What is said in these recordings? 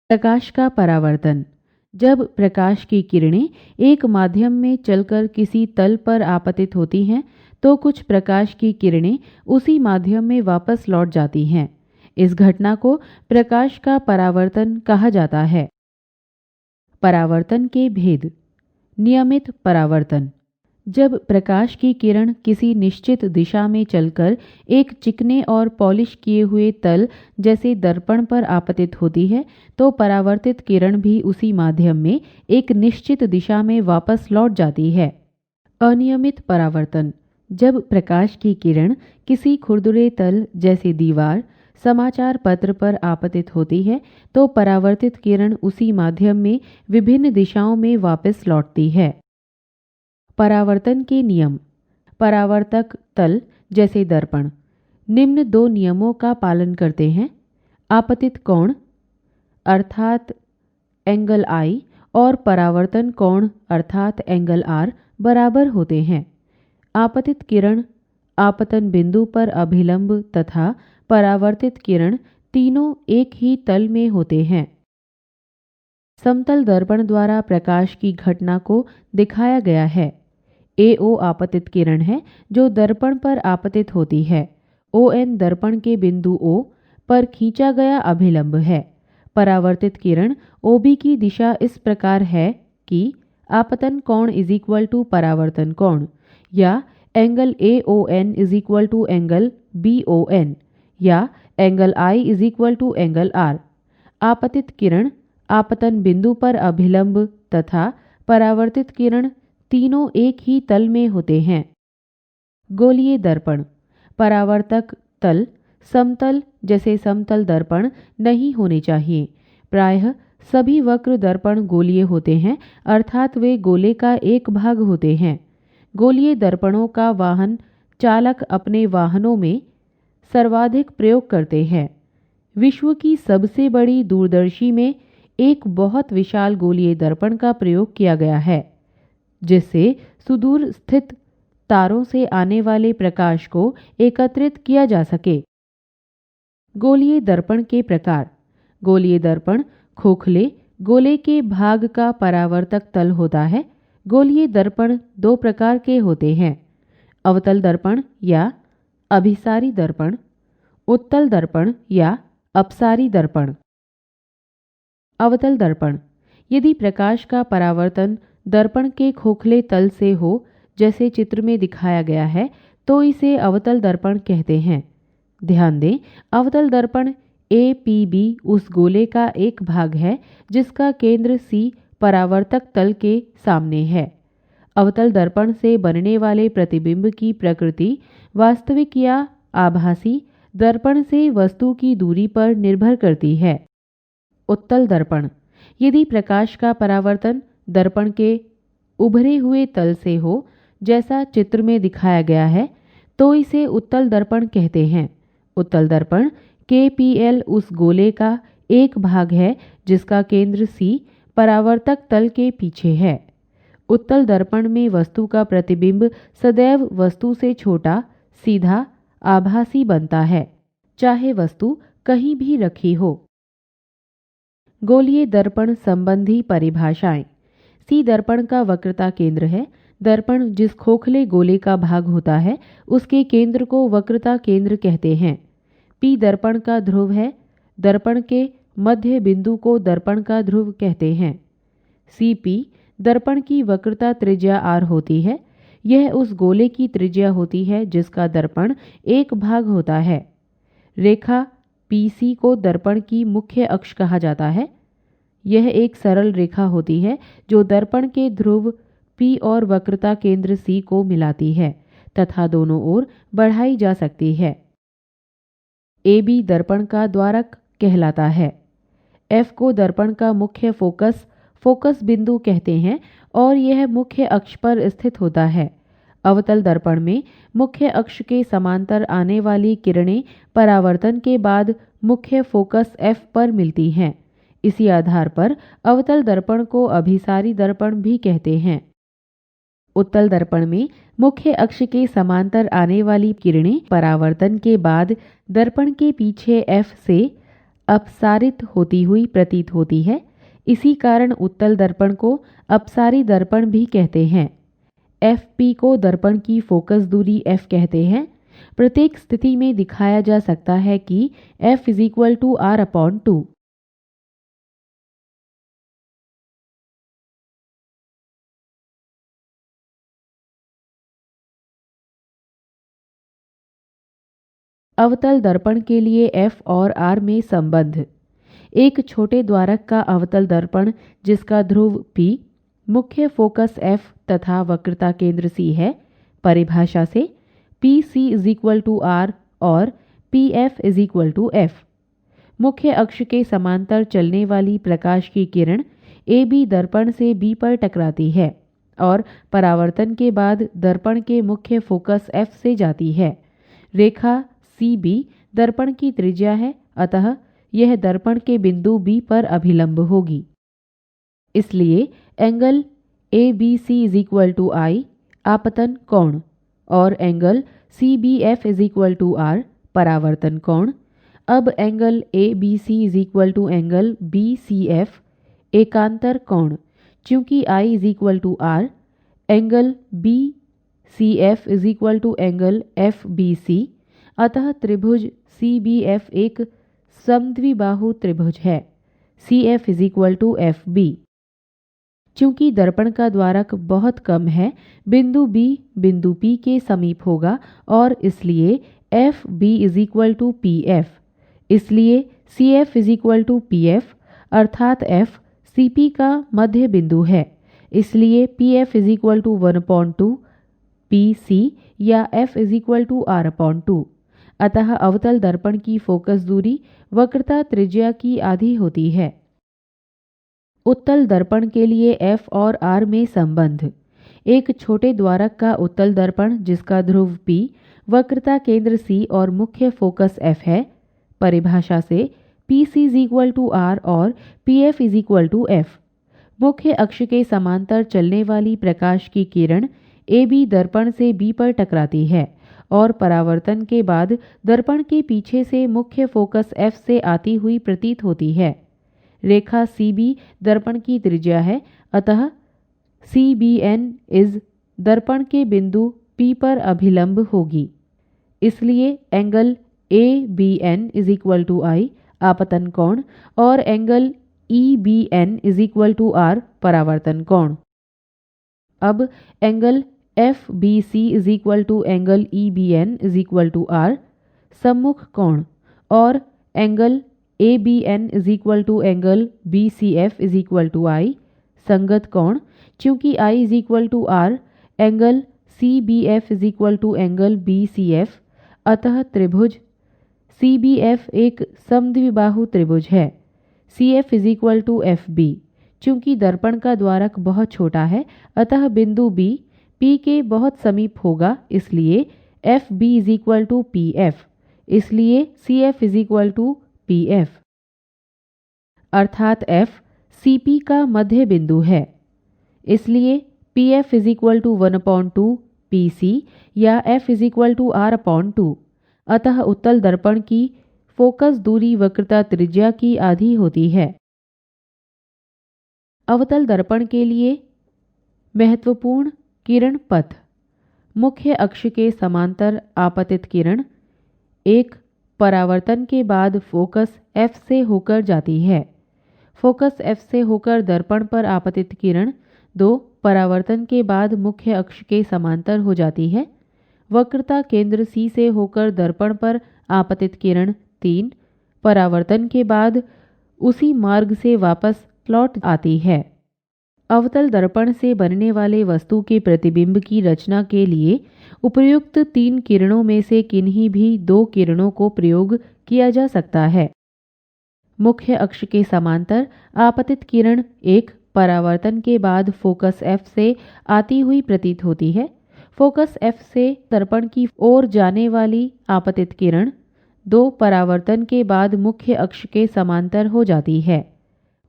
प्रकाश का परावर्तन। जब प्रकाश की किरणें एक माध्यम में चलकर किसी तल पर आपतित होती हैं तो कुछ प्रकाश की किरणें उसी माध्यम में वापस लौट जाती हैं। इस घटना को प्रकाश का परावर्तन कहा जाता है। परावर्तन के भेद। नियमित परावर्तन। जब प्रकाश की किरण किसी निश्चित दिशा में चलकर एक चिकने और पॉलिश किए हुए तल जैसे दर्पण पर आपतित होती है तो परावर्तित किरण भी उसी माध्यम में एक निश्चित दिशा में वापस लौट जाती है। अनियमित परावर्तन। जब प्रकाश की किरण किसी खुरदुरे तल जैसे दीवार, समाचार पत्र पर आपतित होती है तो परावर्तित किरण उसी माध्यम में विभिन्न दिशाओं में वापस लौटती है। परावर्तन के नियम। परावर्तक तल जैसे दर्पण निम्न दो नियमों का पालन करते हैं। आपतित कोण अर्थात एंगल आई और परावर्तन कोण अर्थात एंगल आर बराबर होते हैं। आपतित किरण, आपतन बिंदु पर अभिलंब तथा परावर्तित किरण तीनों एक ही तल में होते हैं। समतल दर्पण द्वारा प्रकाश की घटना को दिखाया गया है। AO आपतित किरण है जो दर्पण पर आपतित होती है। ON दर्पण के बिंदु O पर खींचा गया अभिलंब है। परावर्तित किरण OB की दिशा इस प्रकार है कि आपतन कोण = परावर्तन कोण, या एंगल AON = एंगल BON, या एंगल I = एंगल R। आपतित किरण, आपतन बिंदु पर अभिलंब तथा परावर्तित किरण तीनों एक ही तल में होते हैं। गोलीय दर्पण। परावर्तक तल समतल जैसे समतल दर्पण नहीं होने चाहिए। प्रायः सभी वक्र दर्पण गोलीय होते हैं, अर्थात वे गोले का एक भाग होते हैं। गोलीय दर्पणों का वाहन चालक अपने वाहनों में सर्वाधिक प्रयोग करते हैं। विश्व की सबसे बड़ी दूरदर्शी में एक बहुत विशाल गोलीय दर्पण का प्रयोग किया गया है जिससे सुदूर स्थित तारों से आने वाले प्रकाश को एकत्रित किया जा सके। गोलीय दर्पण के प्रकार। गोलीय दर्पण खोखले गोले के भाग का परावर्तक तल होता है। गोलीय दर्पण दो प्रकार के होते हैं: अवतल दर्पण या अभिसारी दर्पण, उत्तल दर्पण या अपसारी दर्पण। अवतल दर्पण। यदि प्रकाश का परावर्तन दर्पण के खोखले तल से हो, जैसे चित्र में दिखाया गया है, तो इसे अवतल दर्पण कहते हैं। ध्यान दें, अवतल दर्पण APB उस गोले का एक भाग है जिसका केंद्र C परावर्तक तल के सामने है। अवतल दर्पण से बनने वाले प्रतिबिंब की प्रकृति वास्तविक या आभासी दर्पण से वस्तु की दूरी पर निर्भर करती है। उत्तल दर्पण। यदि प्रकाश का परावर्तन दर्पण के उभरे हुए तल से हो, जैसा चित्र में दिखाया गया है, तो इसे उत्तल दर्पण कहते हैं। उत्तल दर्पण KPL उस गोले का एक भाग है जिसका केंद्र C परावर्तक तल के पीछे है। उत्तल दर्पण में वस्तु का प्रतिबिंब सदैव वस्तु से छोटा, सीधा, आभासी बनता है, चाहे वस्तु कहीं भी रखी हो। गोलीय दर्पण संबंधी परिभाषाएं। C दर्पण का वक्रता केंद्र है। दर्पण जिस खोखले गोले का भाग होता है उसके केंद्र को वक्रता केंद्र कहते हैं। P दर्पण का ध्रुव है। दर्पण के मध्य बिंदु को दर्पण का ध्रुव कहते हैं। CP दर्पण की वक्रता त्रिज्या R होती है। यह उस गोले की त्रिज्या होती है जिसका दर्पण एक भाग होता है। रेखा PC को दर्पण की मुख्य अक्ष कहा जाता है। यह एक सरल रेखा होती है जो दर्पण के ध्रुव P और वक्रता केंद्र C को मिलाती है तथा दोनों ओर बढ़ाई जा सकती है। AB दर्पण का द्वारक कहलाता है। F को दर्पण का मुख्य फोकस बिंदु कहते हैं और यह मुख्य अक्ष पर स्थित होता है। अवतल दर्पण में मुख्य अक्ष के समांतर आने वाली किरणें परावर्तन के बाद मुख्य फोकस F पर मिलती हैं। इसी आधार पर अवतल दर्पण को अभिसारी दर्पण भी कहते हैं। उत्तल दर्पण में मुख्य अक्ष के समांतर आने वाली किरणें परावर्तन के बाद दर्पण के पीछे F से अपसारित होती हुई प्रतीत होती है। इसी कारण उत्तल दर्पण को अपसारी दर्पण भी कहते हैं। Fp को दर्पण की फोकस दूरी f कहते हैं। प्रत्येक स्थिति में दिखाया जा सकता है कि f = r/2। अवतल दर्पण के लिए f और r में संबंध। एक छोटे द्वारक का अवतल दर्पण जिसका ध्रुव P, मुख्य फोकस F तथा वक्रता केंद्र C है, परिभाषा से PC = R और PF = F। मुख्य अक्ष के समांतर चलने वाली प्रकाश की किरण AB दर्पण से B पर टकराती है और परावर्तन के बाद दर्पण के मुख्य फोकस F से जाती है। रेखा CB दर्पण की त्रिज्या है, अतः यह दर्पण के बिंदु B पर अभिलंब होगी। इसलिए एंगल ABC = I आपतन कोण और एंगल CBF = R परावर्तन कोण। अब एंगल ABC = एंगल BCF एकांतर कोण। चूंकि I = R, angle BCF = angle FBC, अतः त्रिभुज CBF एक समद्विबाहु त्रिभुज है। CF = FB। चूंकि दर्पण का द्वारक बहुत कम है, बिंदु B बिंदु P के समीप होगा और इसलिए FB = PF। इसलिए CF = PF अर्थात F CP का मध्य बिंदु है। इसलिए PF = 1/2 PC या F = R/2। अतः अवतल दर्पण की फोकस दूरी वक्रता त्रिज्या की आधी होती है। उत्तल दर्पण के लिए F और R में संबंध। एक छोटे द्वारक का उत्तल दर्पण जिसका ध्रुव P, वक्रता केंद्र C और मुख्य फोकस F है, परिभाषा से PC = R और PF = F। मुख्य अक्ष के समांतर चलने वाली प्रकाश की किरण AB दर्पण से B पर टकराती है और परावर्तन के बाद दर्पण के पीछे से मुख्य फोकस F से आती हुई प्रतीत होती है। रेखा CB दर्पण की त्रिज्या है, अतः CBN इस दर्पण के बिंदु P पर अभिलंब होगी। इसलिए एंगल ABN = I आपतन कोण और एंगल EBN = R परावर्तन कोण। अब angle FBC = angle EBN = R सम्मुख कोण और angle ABN = angle BCF = I संगत कोण। चूंकि I = R, angle CBF = angle BCF, अतः त्रिभुज CBF एक समद्विबाहु त्रिभुज है। CF = FB। चूंकि दर्पण का द्वारक बहुत छोटा है, अतः बिंदु B P के बहुत समीप होगा, इसलिए FB = PF। इसलिए CF = PF अर्थात F CP का मध्य बिंदु है। इसलिए PF = 1/2 PC या F = R/2। अतः उत्तल दर्पण की फोकस दूरी वक्रता त्रिज्या की आधी होती है। अवतल दर्पण के लिए महत्वपूर्ण किरण पथ। मुख्य अक्ष के समांतर आपतित किरण 1. परावर्तन के बाद फोकस F से होकर जाती है। फोकस F से होकर दर्पण पर आपतित किरण 2. परावर्तन के बाद मुख्य अक्ष के समांतर हो जाती है। वक्रता केंद्र C से होकर दर्पण पर आपतित किरण 3. परावर्तन के बाद उसी मार्ग से वापस लौट आती है। अवतल दर्पण से बनने वाले वस्तु के प्रतिबिंब की रचना के लिए उपयुक्त 3 किरणों में से किन्हीं भी 2 किरणों को प्रयोग किया जा सकता है। मुख्य अक्ष के समांतर आपतित किरण 1 परावर्तन के बाद फोकस F से आती हुई प्रतीत होती है। फोकस F से दर्पण की ओर जाने वाली आपतित किरण 2 परावर्तन के बाद मुख्य अक्ष के समांतर हो जाती है।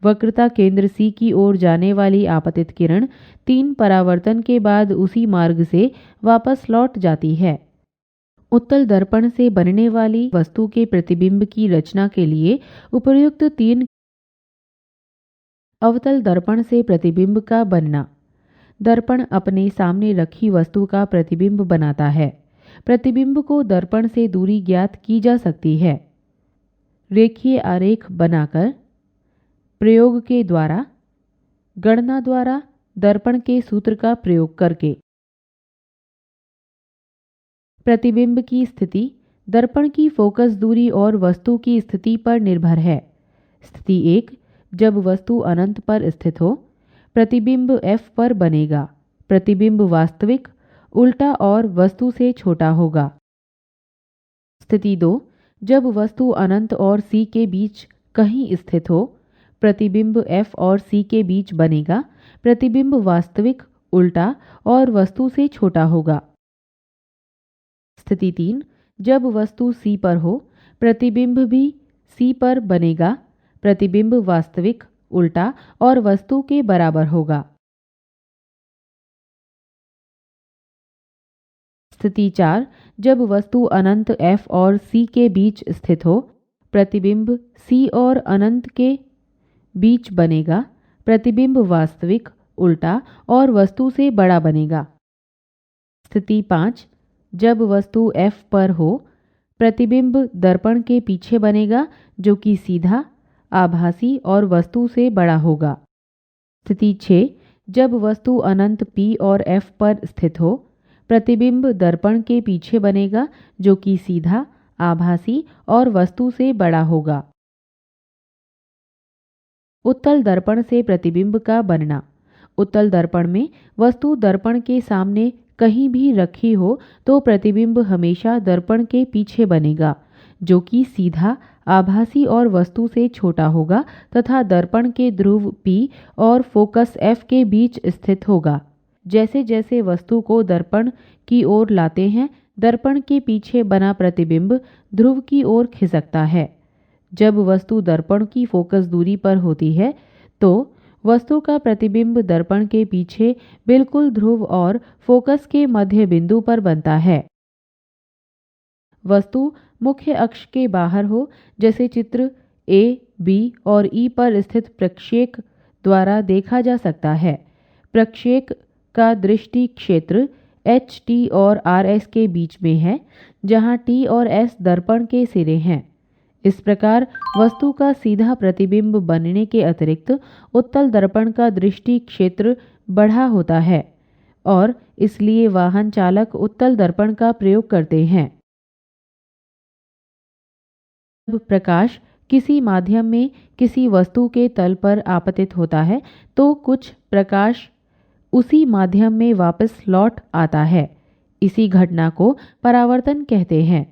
वक्रता केंद्र C की ओर जाने वाली आपतित किरण 3 परावर्तन के बाद उसी मार्ग से वापस लौट जाती है। उत्तल दर्पण से बनने वाली वस्तु के प्रतिबिंब की रचना के लिए उपयुक्त 3 अवतल दर्पण से प्रतिबिंब का बनना। दर्पण अपने सामने रखी वस्तु का प्रतिबिंब बनाता है। प्रतिबिंब को दर्पण से दूरी ज्ञात की जा सकती है रेखीय आरेख बनाकर, प्रयोग के द्वारा, गणना द्वारा, दर्पण के सूत्र का प्रयोग करके। प्रतिबिंब की स्थिति दर्पण की फोकस दूरी और वस्तु की स्थिति पर निर्भर है। स्थिति 1, जब वस्तु अनंत पर स्थित हो, प्रतिबिंब F पर बनेगा। प्रतिबिंब वास्तविक, उल्टा और वस्तु से छोटा होगा। स्थिति 2, जब वस्तु अनंत और C के बीच कहीं स्थित हो, प्रतिबिंब F और C के बीच बनेगा। प्रतिबिंब वास्तविक, उल्टा और वस्तु से छोटा होगा। स्थिति 3, जब वस्तु C पर हो, प्रतिबिंब भी C पर बनेगा। प्रतिबिंब वास्तविक, उल्टा और वस्तु के बराबर होगा। स्थिति 4, जब वस्तु अनंत F और C के बीच स्थित हो, प्रतिबिंब C और अनंत के बीच बनेगा। प्रतिबिंब वास्तविक, उल्टा और वस्तु से बड़ा बनेगा। स्थिति 5, जब वस्तु F पर हो, प्रतिबिंब दर्पण के पीछे बनेगा जो कि सीधा, आभासी और वस्तु से बड़ा होगा। स्थिति 6, जब वस्तु अनंत P और F पर स्थित हो, प्रतिबिंब दर्पण के पीछे बनेगा जो कि सीधा, आभासी और वस्तु से बड़ा होगा। उत्तल दर्पण से प्रतिबिंब का बनना। उत्तल दर्पण में वस्तु दर्पण के सामने कहीं भी रखी हो तो प्रतिबिंब हमेशा दर्पण के पीछे बनेगा जो कि सीधा, आभासी और वस्तु से छोटा होगा तथा दर्पण के ध्रुव P और फोकस F के बीच स्थित होगा। जैसे जैसे वस्तु को दर्पण की ओर लाते हैं, दर्पण के पीछे बना प्रतिबिंब ध्रुव की ओर खिसकता है। जब वस्तु दर्पण की फोकस दूरी पर होती है तो वस्तु का प्रतिबिंब दर्पण के पीछे बिल्कुल ध्रुव और फोकस के मध्य बिंदु पर बनता है। वस्तु मुख्य अक्ष के बाहर हो, जैसे चित्र A, B और E पर स्थित प्रक्षेप द्वारा देखा जा सकता है। प्रक्षेप का दृष्टि क्षेत्र H, T और RS के बीच में है, जहां T और S दर्पण के सिरे हैं। इस प्रकार वस्तु का सीधा प्रतिबिंब बनने के अतिरिक्त उत्तल दर्पण का दृष्टि क्षेत्र बढ़ा होता है और इसलिए वाहन चालक उत्तल दर्पण का प्रयोग करते हैं। जब प्रकाश किसी माध्यम में किसी वस्तु के तल पर आपतित होता है तो कुछ प्रकाश उसी माध्यम में वापस लौट आता है। इसी घटना को परावर्तन कहते हैं।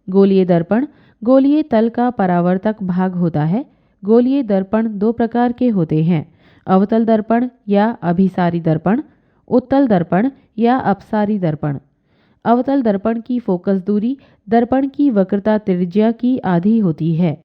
गोलीय दर्पण गोलीय तल का परावर्तक भाग होता है। गोलीय दर्पण 2 प्रकार के होते हैं, अवतल दर्पण या अभिसारी दर्पण, उत्तल दर्पण या अपसारी दर्पण। अवतल दर्पण की फोकस दूरी दर्पण की वक्रता त्रिज्या की आधी होती है।